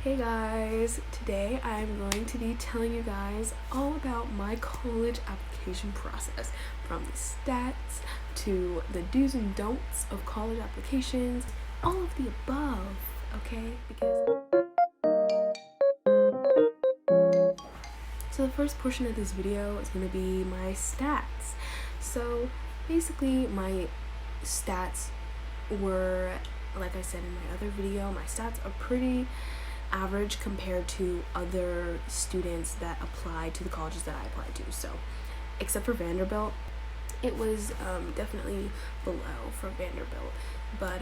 Hey guys, today I'm going to be telling you guys all about my college application process, from the stats to the do's and don'ts of college applications, all of the above, okay? So the first portion of this video is going to be my stats. So basically my stats were, like I said in my other video, my stats are pretty average compared to other students that applied to the colleges that I applied to. So except for Vanderbilt, it was definitely below for Vanderbilt, but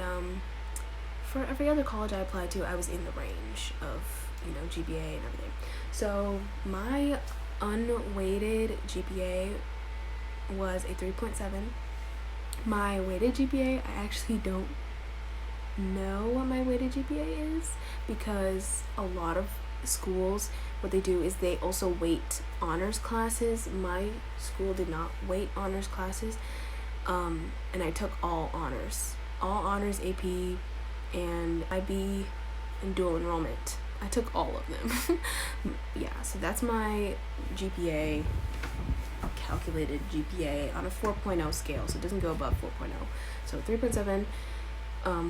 for every other college I applied to, I was in the range of, GPA and everything. So my unweighted GPA was a 3.7. My weighted GPA, I actually don't know what my weighted GPA is, because a lot of schools, what they do is they also weight honors classes. My school did not weight honors classes, and I took all honors AP and IB and dual enrollment. I took all of them. Yeah, so that's my GPA, calculated GPA on a 4.0 scale, so it doesn't go above 4.0. So 3.7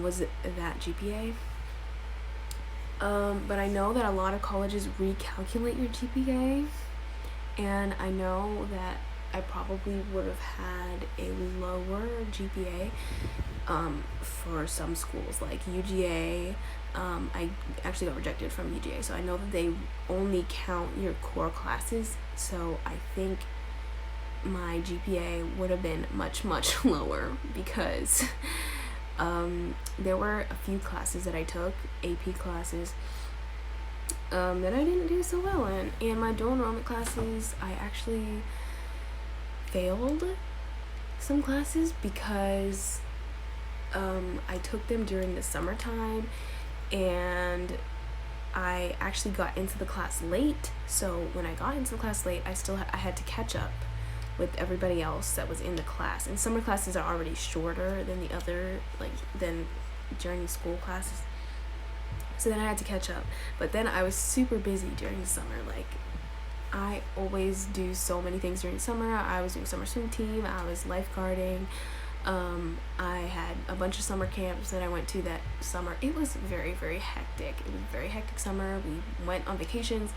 was that GPA. But I know that a lot of colleges recalculate your GPA, and I know that I probably would have had a lower GPA for some schools, like UGA. I actually got rejected from UGA, so I know that they only count your core classes, so I think my GPA would have been much lower, because there were a few classes that I took, AP classes, that I didn't do so well in, and my dual enrollment classes, I actually failed some classes because I took them during the summertime, and I actually got into the class late. So when I got into the class late, I had to catch up with everybody else that was in the class, and summer classes are already shorter than the other, than during school classes, so then I had to catch up. But then I was super busy during the summer. I always do so many things during summer. I was doing summer swim team, I was lifeguarding, I had a bunch of summer camps that I went to that summer. It was very hectic. It was a very hectic summer. We went on vacations.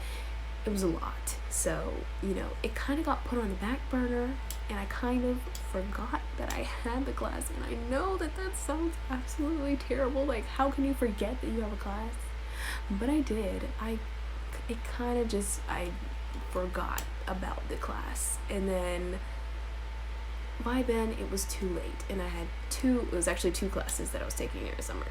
It was a lot, so it kind of got put on the back burner, and I kind of forgot that I had the class. And I know that sounds absolutely terrible, like how can you forget that you have a class? But I did. I forgot about the class, and then by then it was too late, and it was actually two classes that I was taking during the summer.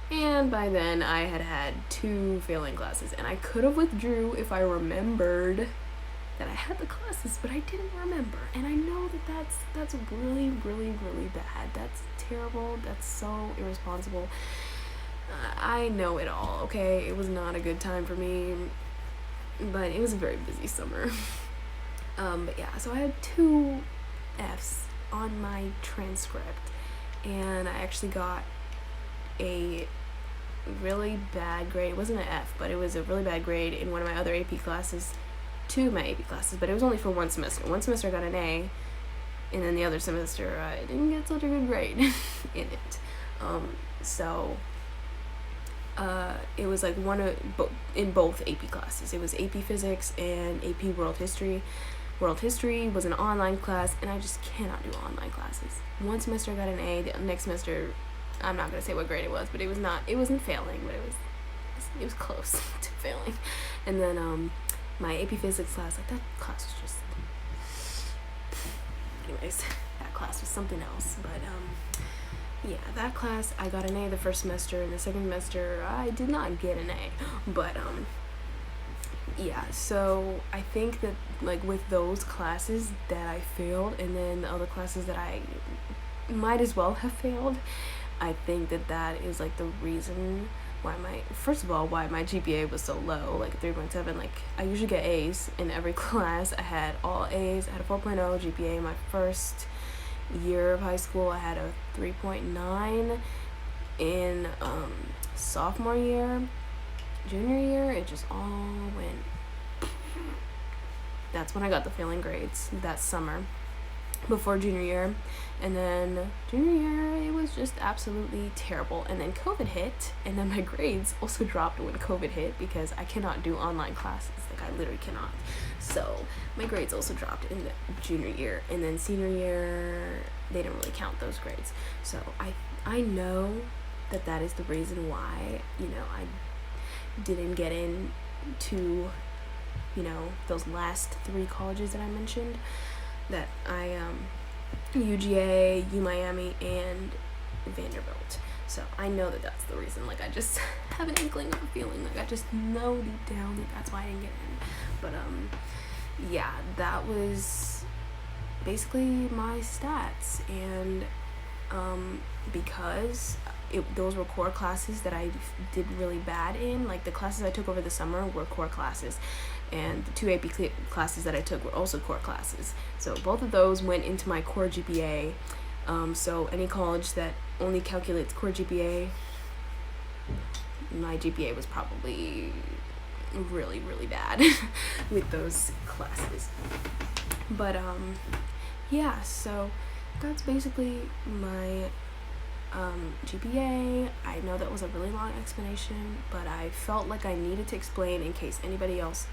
And by then I had two failing classes, and I could have withdrew if I remembered that I had the classes, but I didn't remember. And I know that that's really bad. That's terrible. That's so irresponsible. I know it all, okay? It was not a good time for me, but it was a very busy summer. But yeah, so I had 2 F's on my transcript, and I actually got a really bad grade. It wasn't an F, but it was a really bad grade in one of my other AP classes, 2 of my AP classes, but it was only for one semester. One semester I got an A, and then the other semester I didn't get such a good grade in it. It was like in both AP classes. It was AP Physics and AP World History. World History was an online class, and I just cannot do online classes. One semester I got an A, the next semester, I'm not going to say what grade it was, but it wasn't failing, but it was close to failing. And then my AP Physics class, that class was just, anyways, that class was something else. But yeah, that class I got an A the first semester, and the second semester I did not get an A. But yeah, so I think that with those classes that I failed, and then the other classes that I might as well have failed, I think that is the reason why my GPA was so low, 3.7. I usually get A's in every class. I had all A's. I had a 4.0 GPA my first year of high school. I had a 3.9 in sophomore year, junior year, it just all went. That's when I got the failing grades, that summer before junior year. And then junior year, it was just absolutely terrible. And then COVID hit, and then my grades also dropped when COVID hit because I cannot do online classes. Like, I literally cannot. So my grades also dropped in the junior year. And then senior year, they didn't really count those grades. So I know that is the reason why, I didn't get into, those last 3 colleges that I mentioned, that I, UGA, Miami, and Vanderbilt. So I know that's the reason. Like, I just have an inkling of a feeling. Like, I just know deep down that that's why I didn't get in. But, yeah, that was basically my stats. And, because those were core classes that I did really bad in. Like, the classes I took over the summer were core classes, and the 2 AP classes that I took were also core classes. So both of those went into my core GPA. So any college that only calculates core GPA, my GPA was probably really, really bad with those classes. But yeah, so that's basically my GPA. I know that was a really long explanation, but I felt like I needed to explain in case anybody else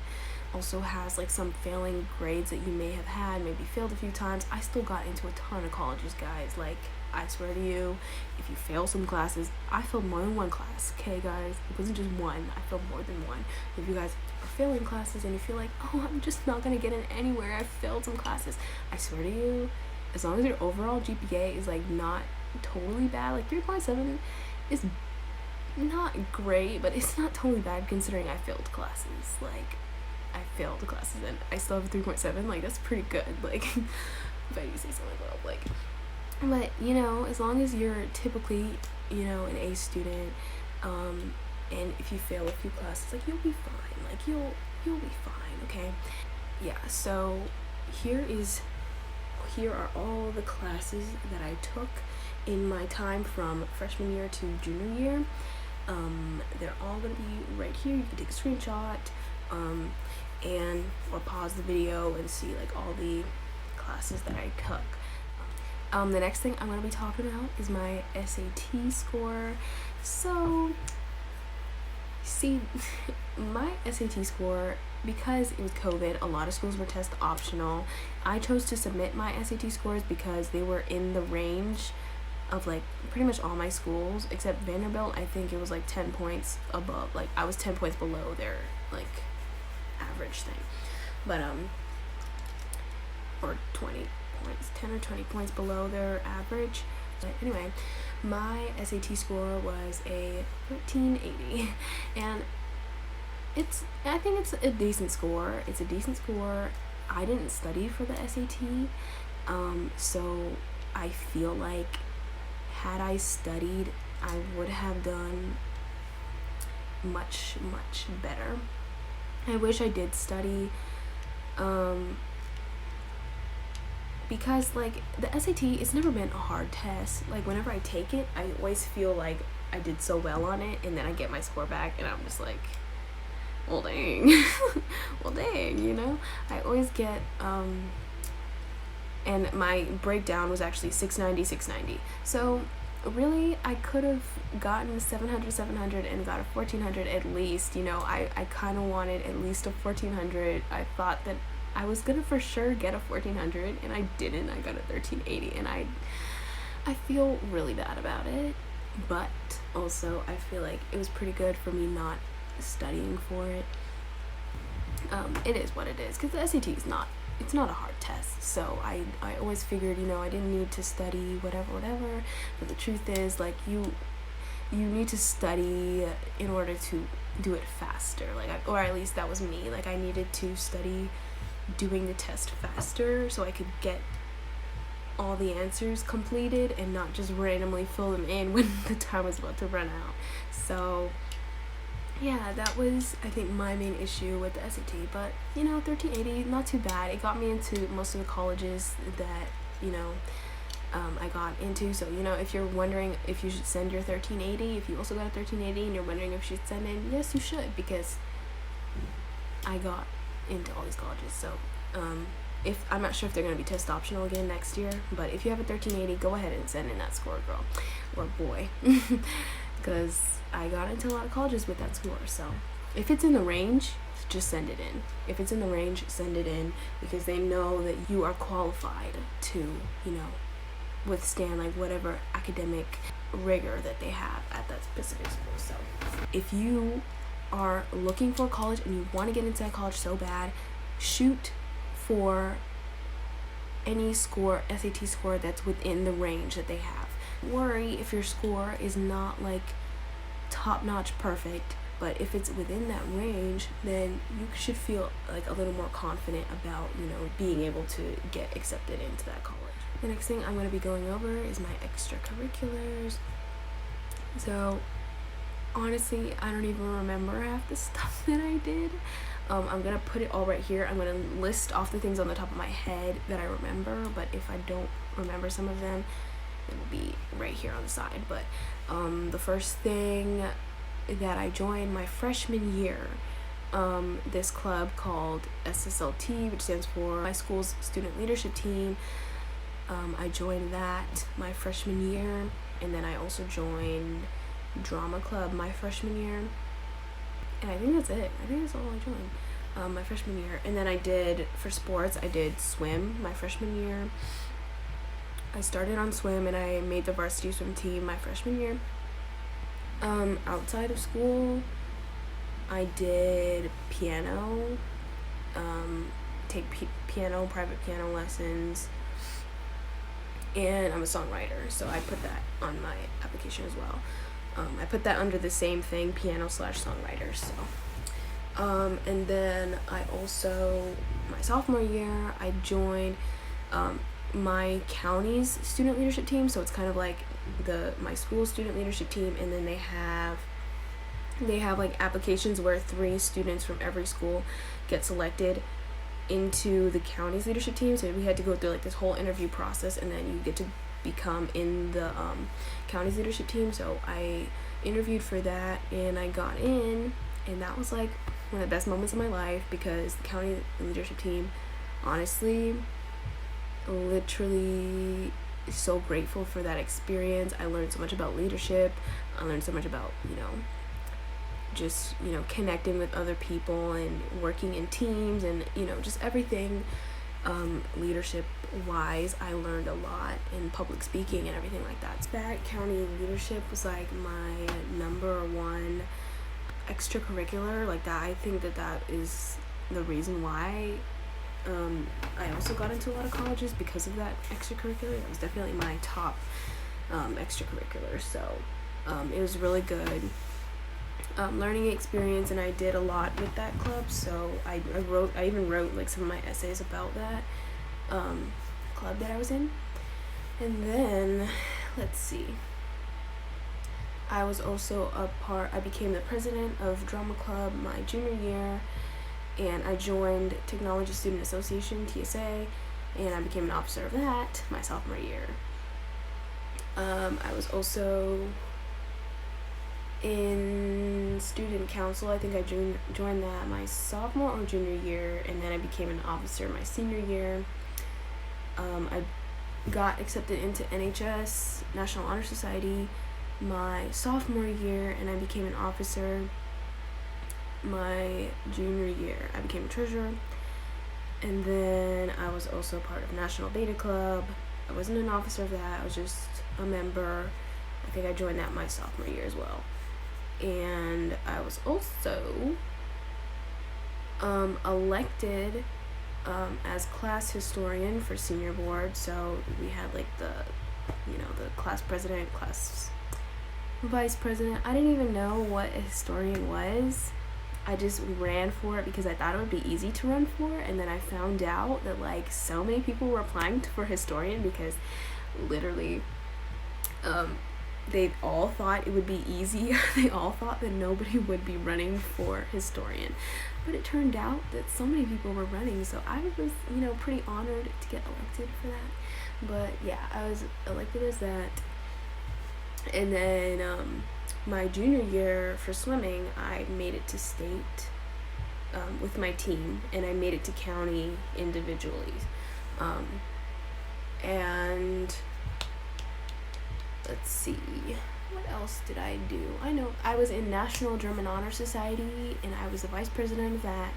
also has like some failing grades that you may have had, maybe failed a few times. I still got into a ton of colleges, guys. Like, I swear to you, if you fail some classes, I failed more than one class, okay, guys? It wasn't just one, I failed more than one. If you guys are failing classes and you feel like, oh, I'm just not gonna get in anywhere, I failed some classes, I swear to you, as long as your overall GPA is like not totally bad, like 3.7 is not great, but it's not totally bad considering I failed classes. Like, I failed classes and I still have a 3.7. Like, that's pretty good. Like, if I do say something like, but as long as you're typically an A student, and if you fail a few classes, like, you'll be fine. Like, you'll be fine. Okay, yeah. So here are all the classes that I took in my time from freshman year to junior year. They're all gonna be right here. You can take a screenshot, or pause the video and see like all the classes that I took. The next thing I'm gonna be talking about is my SAT score. So, see, my SAT score, because it was COVID, a lot of schools were test optional. I chose to submit my SAT scores because they were in the range of like pretty much all my schools except Vanderbilt. I think it was like 10 points above, like I was 10 points below their like average thing, but or 20 points, 10 or 20 points below their average. But anyway, my SAT score was a 1380, and I think it's a decent score. It's a decent score. I didn't study for the SAT, so I feel like had I studied, I would have done much, much better. I wish I did study, because like the SAT, it's never been a hard test. Like, whenever I take it, I always feel like I did so well on it, and then I get my score back and I'm just like, well dang. Well dang, I always get and my breakdown was actually 690. So really, I could have gotten 700 and got a 1400 at least. I kind of wanted at least a 1400. I thought that I was gonna for sure get a 1400, and I didn't. I got a 1380, and I feel really bad about it, but also I feel like it was pretty good for me not studying for it. It is what it is, because the SAT is not a hard test. So I always figured, I didn't need to study whatever. But the truth is, like, you need to study in order to do it faster. Like, or at least that was me. Like, I needed to study doing the test faster so I could get all the answers completed and not just randomly fill them in when the time was about to run out. So yeah, that was, I think, my main issue with the SAT. But 1380, not too bad. It got me into most of the colleges that I got into. So, if you're wondering if you should send your 1380, if you also got a 1380 and you're wondering if you should send in, yes, you should, because I got into all these colleges. So, if I'm not sure if they're going to be test optional again next year, but if you have a 1380, go ahead and send in that score, girl or boy, because I got into a lot of colleges with that score. So if it's in the range, just send it in. If it's in the range, send it in, because they know that you are qualified to, withstand like whatever academic rigor that they have at that specific school. So if you are looking for college and you want to get into that college so bad, shoot for any score, SAT score, that's within the range that they have. Worry if your score is not like top-notch perfect, but if it's within that range, then you should feel like a little more confident about, being able to get accepted into that college. The next thing I'm going to be going over is my extracurriculars. So honestly, I don't even remember half the stuff that I did. I'm going to put it all right here. I'm going to list off the things on the top of my head that I remember, but if I don't remember some of them, it will be right here on the side. But the first thing that I joined my freshman year, this club called SSLT, which stands for my school's student leadership team. I joined that my freshman year, and then I also joined drama club my freshman year, and I think that's it. I think that's all I joined my freshman year. And then for sports, I did swim my freshman year. I started on swim and I made the varsity swim team my freshman year. Outside of school, I did piano, take private piano lessons, and I'm a songwriter, so I put that on my application as well. I put that under the same thing, piano/songwriter. So, and then I also, my sophomore year, I joined my county's student leadership team. So it's kind of like my school student leadership team, and then they have like applications where 3 students from every school get selected into the county's leadership team. So we had to go through like this whole interview process, and then you get to become in the county's leadership team. So I interviewed for that and I got in, and that was like one of the best moments of my life, because the county leadership team, honestly, literally so grateful for that experience. I learned so much about leadership. I learned so much about just connecting with other people and working in teams, and just everything leadership wise. I learned a lot in public speaking and everything like that. That county leadership was like my number one extracurricular, like that. I think that is the reason why I also got into a lot of colleges, because of that extracurricular. That was definitely my top extracurricular. So it was really good learning experience, and I did a lot with that club. So I even wrote like some of my essays about that club that I was in. And then let's see, I was also I became the president of drama club my junior year, and I joined Technology Student Association, TSA, and I became an officer of that my sophomore year. I was also in student council. I think I joined that my sophomore or junior year, and then I became an officer my senior year. I got accepted into NHS, National Honor Society, my sophomore year, and I became an officer my junior year. I became a treasurer, and then I was also part of National Beta Club. I wasn't an officer of that, I was just a member. I think I joined that my sophomore year as well. And I was also elected as class historian for senior board. So we had like the class president, class vice president. I didn't even know what a historian was. I just ran for it because I thought it would be easy to run for, and then I found out that like so many people were applying for historian, because literally they all thought it would be easy. They all thought that nobody would be running for historian. But it turned out that so many people were running, so I was, pretty honored to get elected for that. But yeah, I was elected as that. And then my junior year for swimming, I made it to state with my team, and I made it to county individually. And let's see, what else did I do? I know I was in National German Honor Society, and I was the vice president of that.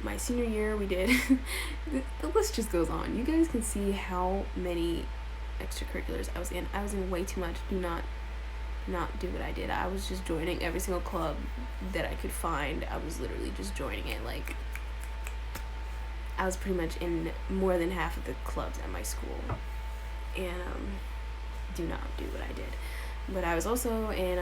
My senior year, we did the list just goes on. You guys can see how many extracurriculars I was in. I was in way too much. Do not do what I did. I was just joining every single club that I could find. I was literally just joining it. Like, I was pretty much in more than half of the clubs at my school. And do not do what I did. But I was also in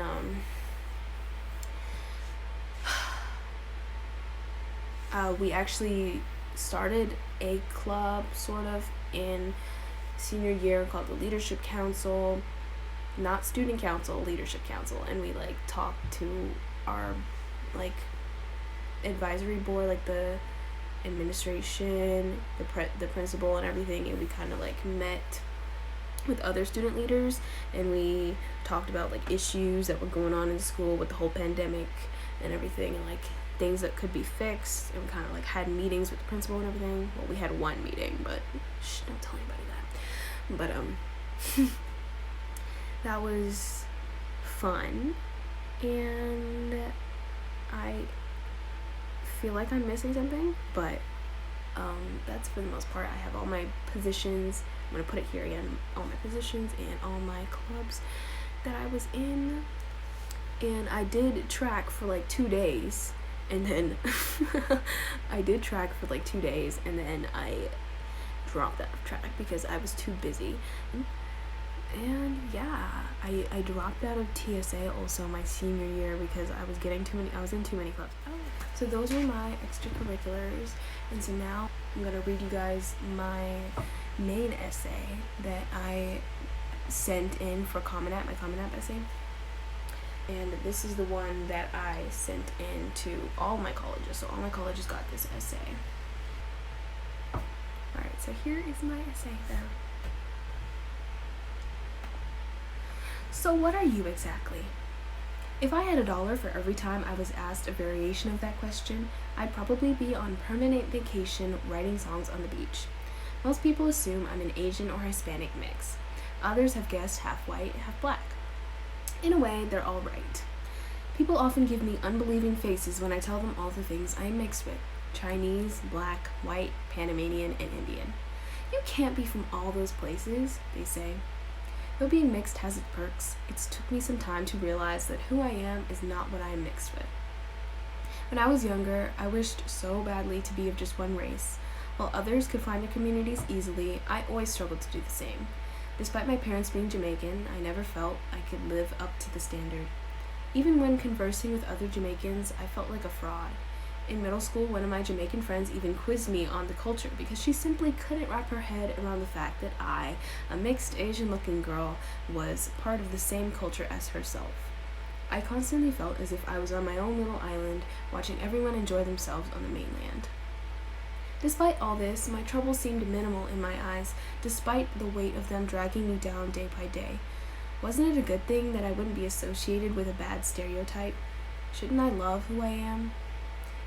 we actually started a club sort of in senior year called the Leadership Council, not Student Council, Leadership Council, and we like talked to our like advisory board, like the administration, the principal and everything, and we kind of like met with other student leaders, and we talked about like issues that were going on in school with the whole pandemic and everything, and like things that could be fixed, and we kind of like had meetings with the principal and everything. Well, we had one meeting, but don't tell anybody that. But that was fun, and I feel like I'm missing something, but that's for the most part. I have all my positions. I'm gonna put it here again, all my positions and all my clubs that I was in. And I did track for like 2 days, and then I dropped out of track because I was too busy. And yeah, I dropped out of TSA also my senior year because I was in too many clubs. So those were my extracurriculars, and so now I'm gonna read you guys my main essay that I sent in for Common App, my Common App essay. And this is the one that I sent in to all my colleges, so all my colleges got this essay. Alright, so here is my essay then. So what are you exactly? If I had $1 for every time I was asked a variation of that question, I'd probably be on permanent vacation writing songs on the beach. Most people assume I'm an Asian or Hispanic mix. Others have guessed half white, half black. In a way, they're all right. People often give me unbelieving faces when I tell them all the things I am mixed with: Chinese, black, white, Panamanian, and Indian. You can't be from all those places, they say. Though being mixed has its perks, it took me some time to realize that who I am is not what I am mixed with. When I was younger, I wished so badly to be of just one race. While others could find their communities easily, I always struggled to do the same. Despite my parents being Jamaican, I never felt I could live up to the standard. Even when conversing with other Jamaicans, I felt like a fraud. In middle school, one of my Jamaican friends even quizzed me on the culture because she simply couldn't wrap her head around the fact that I, a mixed Asian-looking girl, was part of the same culture as herself. I constantly felt as if I was on my own little island, watching everyone enjoy themselves on the mainland. Despite all this, my troubles seemed minimal in my eyes, despite the weight of them dragging me down day by day. Wasn't it a good thing that I wouldn't be associated with a bad stereotype? Shouldn't I love who I am?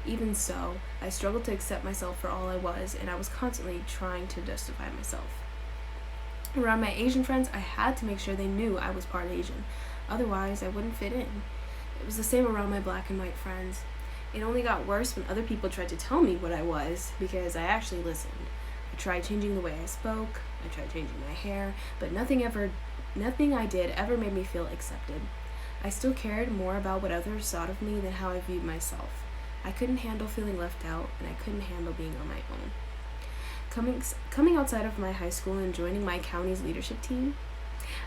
Even so, I struggled to accept myself for all I was, and I was constantly trying to justify myself. Around my Asian friends, I had to make sure they knew I was part Asian. Otherwise, I wouldn't fit in. It was the same around my black and white friends. It only got worse when other people tried to tell me what I was, because I actually listened. I tried changing the way I spoke, I tried changing my hair, but nothing I did ever made me feel accepted. I still cared more about what others thought of me than how I viewed myself. I couldn't handle feeling left out, and I couldn't handle being on my own. Coming outside of my high school and joining my county's leadership team,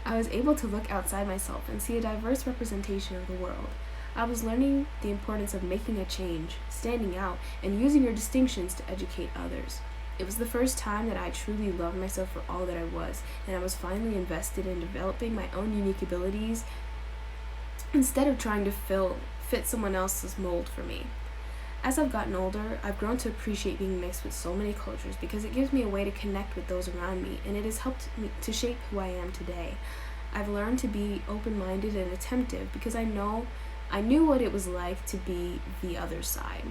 I was able to look outside myself and see a diverse representation of the world. I was learning the importance of making a change, standing out, and using your distinctions to educate others. It was the first time that I truly loved myself for all that I was, and I was finally invested in developing my own unique abilities instead of trying to fit someone else's mold for me. As I've gotten older, I've grown to appreciate being mixed with so many cultures because it gives me a way to connect with those around me, and it has helped me to shape who I am today. I've learned to be open-minded and attentive because I knew what it was like to be the other side.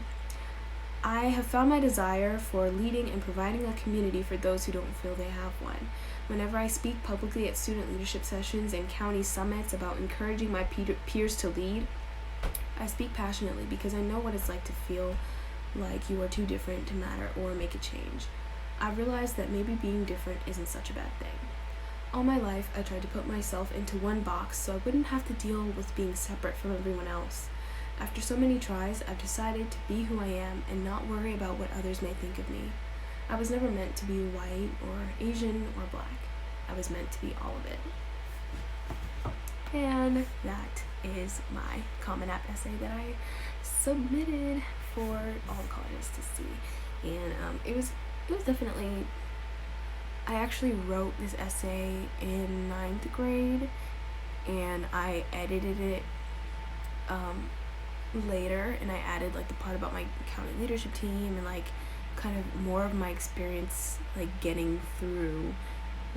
I have found my desire for leading and providing a community for those who don't feel they have one. Whenever I speak publicly at student leadership sessions and county summits about encouraging my peers to lead, I speak passionately because I know what it's like to feel like you are too different to matter or make a change. I've realized that maybe being different isn't such a bad thing. All my life, I tried to put myself into one box so I wouldn't have to deal with being separate from everyone else. After so many tries, I've decided to be who I am and not worry about what others may think of me. I was never meant to be white or Asian or black. I was meant to be all of it. And that is my Common App essay that I submitted for all the colleges to see. And it was definitely, I actually wrote this essay in 9th grade, and I edited it later, and I added like the part about my county leadership team and like kind of more of my experience like getting through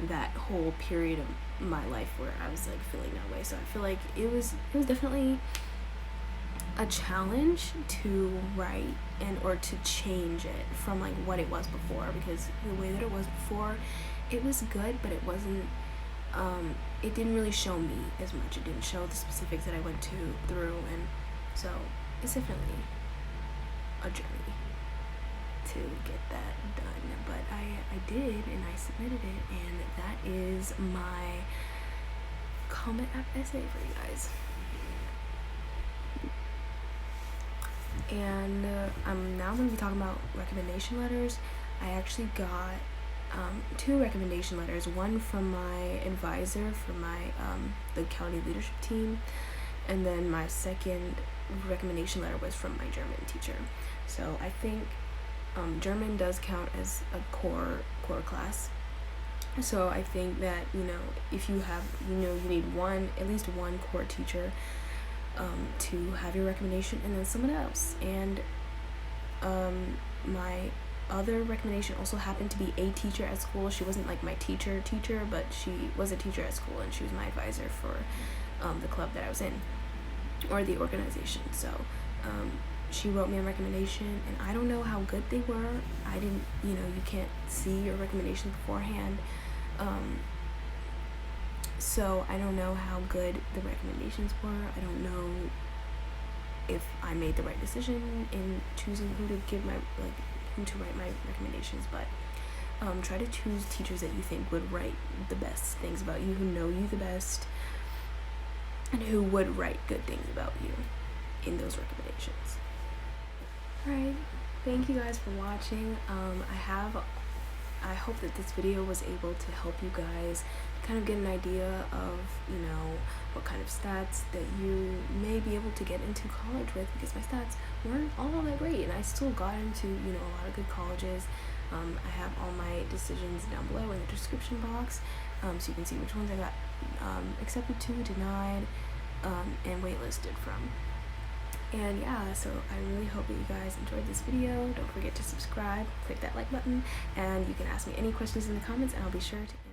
that whole period of my life where I was like feeling that way. So I feel like it was definitely a challenge to write or to change it from like what it was before, because the way that it was before, it was good, but it wasn't it didn't really show me as much. It didn't show the specifics that I went through, and so it's definitely a journey to get that done. But I did, and I submitted it, and that is my Common App essay for you guys. And I'm now going to be talking about recommendation letters. I actually got 2 recommendation letters, one from my advisor for my the county leadership team, and then my second recommendation letter was from my German teacher. So I think German does count as a core class. So I think that, if you have, you need at least one core teacher to have your recommendation, and then someone else. And my other recommendation also happened to be a teacher at school. She wasn't like my teacher, but she was a teacher at school, and she was my advisor for the club that I was in, or the organization. So she wrote me a recommendation, and I don't know how good they were. I didn't, you can't see your recommendations beforehand. So I don't know how good the recommendations were. I don't know if I made the right decision in choosing who to write my recommendations, but try to choose teachers that you think would write the best things about you, who know you the best, and who would write good things about you in those recommendations. Alright, thank you guys for watching. I hope that this video was able to help you guys kind of get an idea of, what kind of stats that you may be able to get into college with, because my stats weren't all that great, and I still got into, a lot of good colleges. I have all my decisions down below in the description box, so you can see which ones I got accepted to, denied, and waitlisted from. And yeah, so I really hope that you guys enjoyed this video. Don't forget to subscribe, click that like button, and you can ask me any questions in the comments, and I'll be sure to answer.